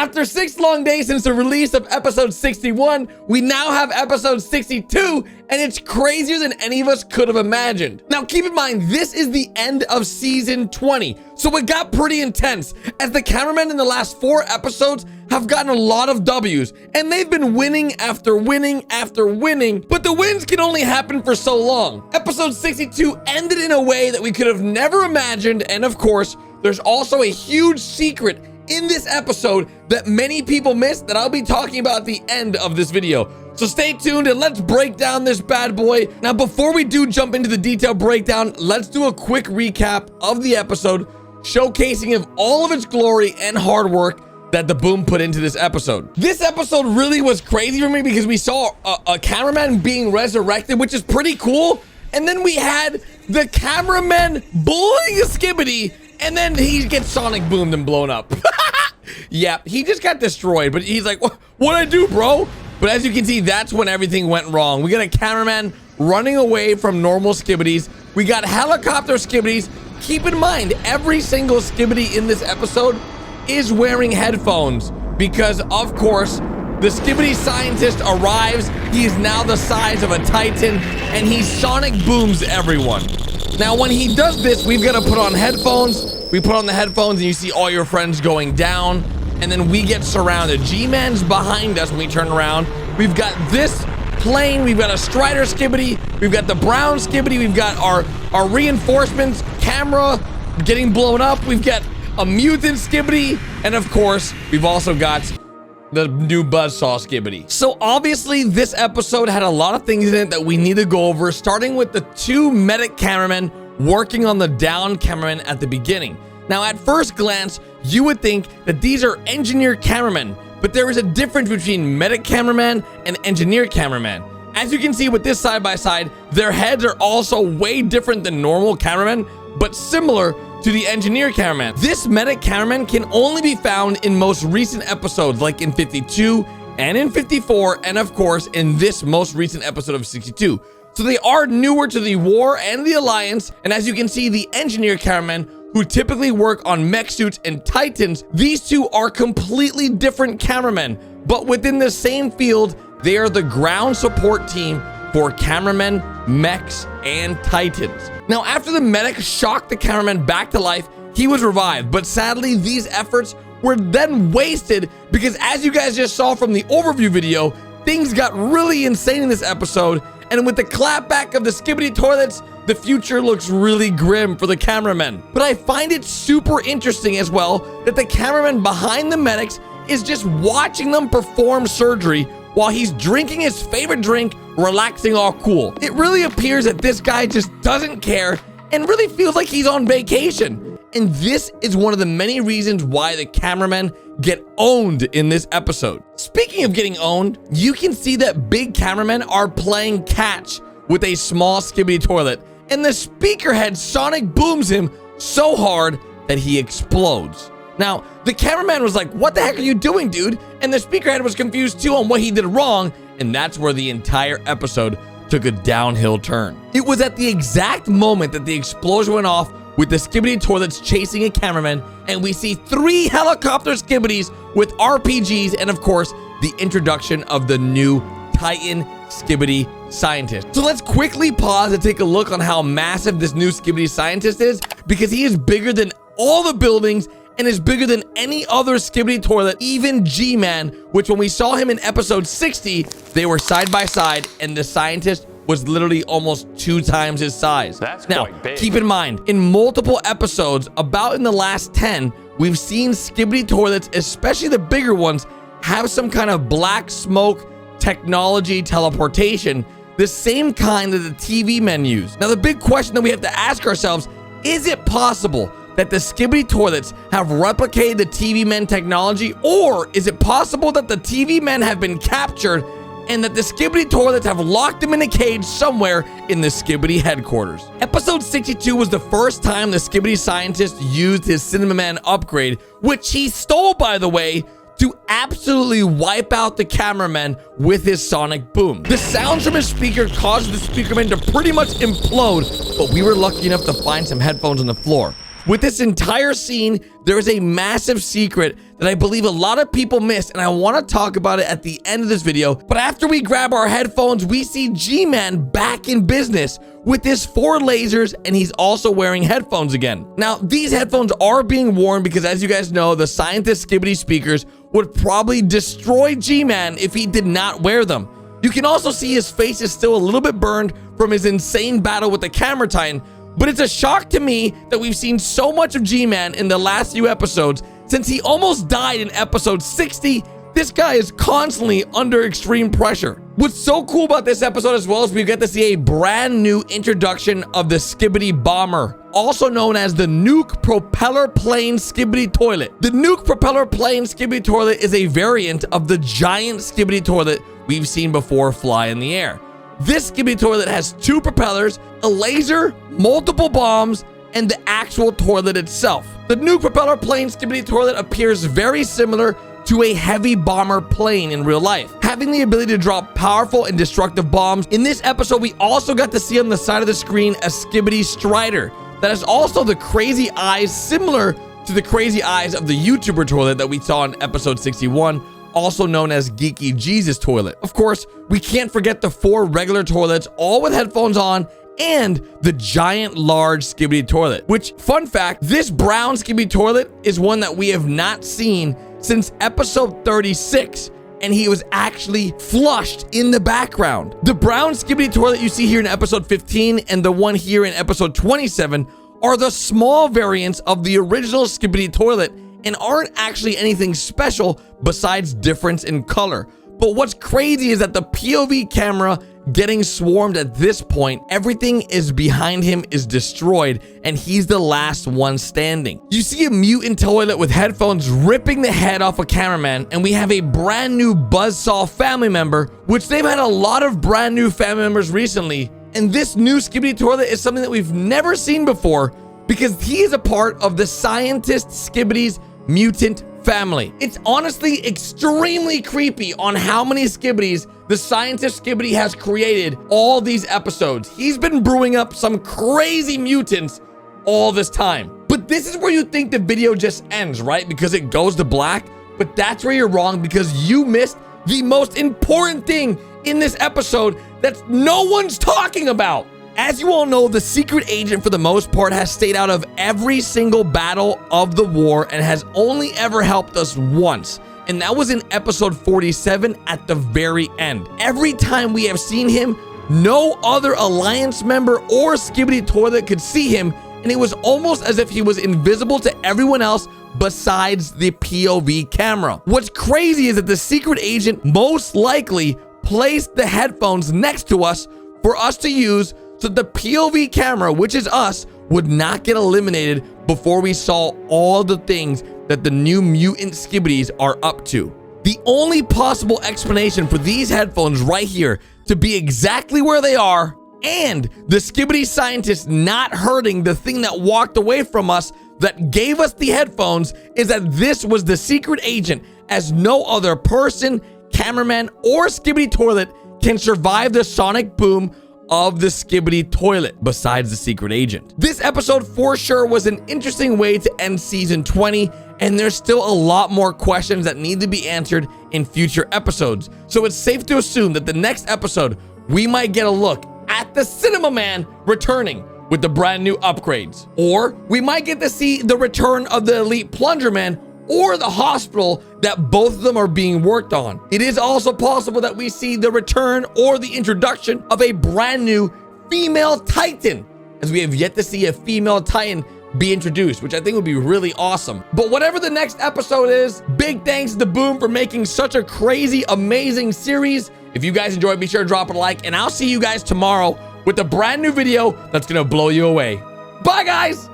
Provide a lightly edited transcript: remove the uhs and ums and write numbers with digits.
After 6 long days since the release of episode 61, we now have episode 62, and it's crazier than any of us could have imagined. Now, keep in mind, this is the end of season 20, so it got pretty intense, as the cameramen in the last 4 episodes have gotten a lot of W's, and they've been winning after winning after winning, but the wins can only happen for so long. Episode 62 ended in a way that we could have never imagined, and of course, there's also a huge secret in this episode that many people missed that I'll be talking about at the end of this video. So stay tuned and let's break down this bad boy. Now, before we do jump into the detailed breakdown, let's do a quick recap of the episode, showcasing of all of its glory and hard work that the Boom put into this episode. This episode really was crazy for me because we saw a cameraman being resurrected, which is pretty cool. And then we had the cameraman bullying a Skibidi, and then he gets sonic boomed and blown up. Yeah, he just got destroyed, but he's like, what'd I do, bro? But as you can see, that's when everything went wrong. We got a cameraman running away from normal Skibidis. We got helicopter Skibidis. Keep in mind, every single Skibidi in this episode is wearing headphones because, of course, the Skibidi scientist arrives. He is now the size of a Titan, and he sonic booms everyone. Now, when he does this, we've got to put on headphones. We put on the headphones and you see all your friends going down, and then we get surrounded. G-Man's behind us when we turn around. We've got this plane. We've got a Strider Skibidi. We've got the brown Skibidi. We've got our reinforcements, camera getting blown up. We've got a mutant Skibidi. And of course, we've also got the new Buzzsaw Skibidi. So obviously this episode had a lot of things in it that we need to go over, starting with the 2 medic cameramen working on the down cameraman at the beginning. Now, at first glance, you would think that these are engineer cameramen, but there is a difference between medic cameraman and engineer cameraman. As you can see with this side by side, their heads are also way different than normal cameramen, but similar to the engineer cameraman. This medic cameraman can only be found in most recent episodes, like in 52 and in 54, and of course in this most recent episode of 62. So they are newer to the war and the alliance, and as you can see, the engineer cameramen, who typically work on mech suits and Titans, these 2 are completely different cameramen, but within the same field, they are the ground support team for cameramen, mechs, and Titans. Now, after the medic shocked the cameraman back to life, he was revived, but sadly, these efforts were then wasted because, as you guys just saw from the overview video, things got really insane in this episode, and with the clapback of the Skibidi toilets, the future looks really grim for the cameramen. But I find it super interesting as well that the cameraman behind the medics is just watching them perform surgery while he's drinking his favorite drink, relaxing all cool. It really appears that this guy just doesn't care and really feels like he's on vacation. And this is one of the many reasons why the cameramen get owned in this episode. Speaking of getting owned, you can see that big cameramen are playing catch with a small Skibidi toilet, and the speaker head sonic booms him so hard that he explodes. Now, the cameraman was like, what the heck are you doing, dude? And the speaker head was confused too on what he did wrong, and that's where the entire episode took a downhill turn. It was at the exact moment that the explosion went off with the Skibidi toilets chasing a cameraman, and we see 3 helicopter Skibidis with RPGs, and of course, the introduction of the new Titan Skibidi scientist. So let's quickly pause and take a look on how massive this new Skibidi scientist is, because he is bigger than all the buildings and is bigger than any other Skibidi toilet, even G-Man, which when we saw him in episode 60, they were side by side, and the scientist was literally almost 2 times his size. That's now, quite big. Keep in mind, in multiple episodes, about in the last 10, we've seen Skibidi toilets, especially the bigger ones, have some kind of black smoke technology teleportation, the same kind that the TV men use. Now, the big question that we have to ask ourselves, is it possible that the Skibidi toilets have replicated the TV men technology, or is it possible that the TV men have been captured and that the Skibidi toilets have locked them in a cage somewhere in the Skibidi headquarters? Episode 62 was the first time the Skibidi scientist used his Cinema Man upgrade, which he stole, by the way, to absolutely wipe out the cameraman with his sonic boom. The sounds from his speaker caused the speakerman to pretty much implode, but we were lucky enough to find some headphones on the floor. With this entire scene, there is a massive secret that I believe a lot of people missed, and I want to talk about it at the end of this video. But after we grab our headphones, we see G-Man back in business with his 4 lasers, and he's also wearing headphones again. Now, these headphones are being worn because, as you guys know, the scientist SKIBIDI speakers would probably destroy G-Man if he did not wear them. You can also see his face is still a little bit burned from his insane battle with the camera titan, but it's a shock to me that we've seen so much of G-Man in the last few episodes. Since he almost died in episode 60, this guy is constantly under extreme pressure. What's so cool about this episode as well is we get to see a brand new introduction of the SKIBIDI Bomber, also known as the Nuke Propeller Plane SKIBIDI Toilet. The Nuke Propeller Plane SKIBIDI Toilet is a variant of the giant SKIBIDI toilet we've seen before fly in the air. This SKIBIDI toilet has 2 propellers, a laser, multiple bombs, and the actual toilet itself. The Nuke Propeller Plane SKIBIDI Toilet appears very similar to a heavy bomber plane in real life, having the ability to drop powerful and destructive bombs. In this episode, we also got to see on the side of the screen a SKIBIDI Strider that has also the crazy eyes similar to the crazy eyes of the YouTuber toilet that we saw in episode 61, also known as Geeky Jesus Toilet. Of course, we can't forget the 4 regular toilets, all with headphones on, and the giant large SKIBIDI toilet, which, fun fact, this brown SKIBIDI toilet is one that we have not seen since episode 36, and he was actually flushed in the background. The brown SKIBIDI toilet you see here in episode 15 and the one here in episode 27 are the small variants of the original SKIBIDI toilet and aren't actually anything special besides difference in color. But what's crazy is that the POV camera getting swarmed at this point, everything is behind him is destroyed, and he's the last one standing. You see a mutant toilet with headphones ripping the head off a cameraman, and we have a brand new Buzzsaw family member, which they've had a lot of brand new family members recently. And this new SKIBIDI toilet is something that we've never seen before because he is a part of the scientist SKIBIDI's mutant family. It's honestly extremely creepy on how many SKIBIDIs the scientist SKIBIDI has created all these episodes. He's been brewing up some crazy mutants all this time. But this is where you think the video just ends, right? Because it goes to black. But that's where you're wrong, because you missed the most important thing in this episode that no one's talking about. As you all know, the secret agent for the most part has stayed out of every single battle of the war and has only ever helped us once. And that was in episode 47 at the very end. Every time we have seen him, no other Alliance member or SKIBIDI toilet could see him, and it was almost as if he was invisible to everyone else besides the POV camera. What's crazy is that the secret agent most likely placed the headphones next to us for us to use so the POV camera, which is us, would not get eliminated before we saw all the things that the new mutant SKIBIDIs are up to. The only possible explanation for these headphones right here to be exactly where they are, and the SKIBIDI scientists not hurting the thing that walked away from us that gave us the headphones, is that this was the secret agent, as no other person, cameraman, or SKIBIDI toilet can survive the sonic boom of the SKIBIDI toilet besides the secret agent. This episode for sure was an interesting way to end season 20, and there's still a lot more questions that need to be answered in future episodes. So it's safe to assume that the next episode, we might get a look at the Cinema Man returning with the brand new upgrades. Or we might get to see the return of the Elite Plunger Man or the hospital that both of them are being worked on. It is also possible that we see the return or the introduction of a brand new female Titan, as we have yet to see a female Titan be introduced, which I think would be really awesome. But whatever the next episode is, big thanks to Boom for making such a crazy, amazing series. If you guys enjoyed, be sure to drop a like, and I'll see you guys tomorrow with a brand new video that's gonna blow you away. Bye, guys!